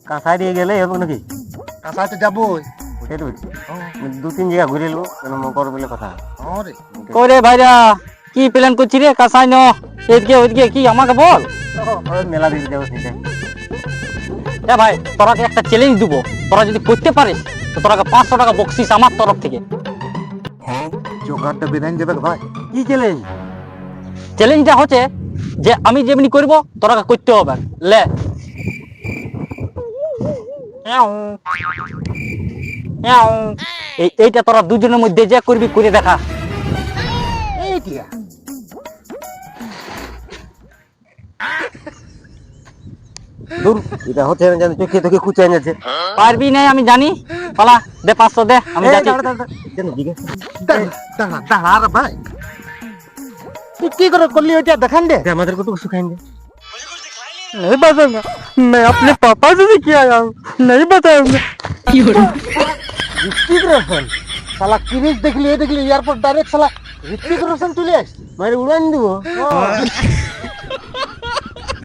কাঁসাই দিয়ে গেলে এরকম নাকি? কাঁসাই তো যাবোই। ওটাই তো বলছি। দু তিন জায়গা ঘুরে এলবো কেন মকর বলে কথা। রে করে ভাইরা কি প্ল্যান করছি রে কাসাই ন এদিকে ওইদিকে কি আমাকে বল। ওই মেলা দিতে যাবো সেটাই। এ ভাই তোরাকে একটা চ্যালেঞ্জ দিব, তোরা যদি করতে পারিস তো তোরাকে 500 টাকা বকশিস আমার তরফ থেকে। জোগাড়টা বেঁধে দেবে ভাই। কি চ্যালেঞ্জ? চ্যালেঞ্জটা হচ্ছে যে আমি যেমনি করব তোরাকে করতে হবে। লে এইটা তোরা দুজনের মধ্যে যে করবি করে দেখা। এইটিয়া দূর এটা হচ্ছে না জানি চোখে তোকে কুচাই যাচ্ছে। পারবি নাই আমি জানি, পালা দে 500 দে আমি যাচ্ছি। কেন জিজ্ঞেস? দাঁড়া দাঁড়া রে ভাই, তুই কি করে করলি ওইটা দেখান দে। আমাদের কত সুখাই দে। नहीं बताऊंगा, मैं अपने पापा से भी किया हूँ, नहीं बताऊंगा। ঋত্বিক রোশন শালা কিরিশ দেখলি, এ দেখলি এয়ারপোর্ট ডাইরেক্ট শালা ঋত্বিক রোশন চলে আসছে। মারে উড়ান দিব।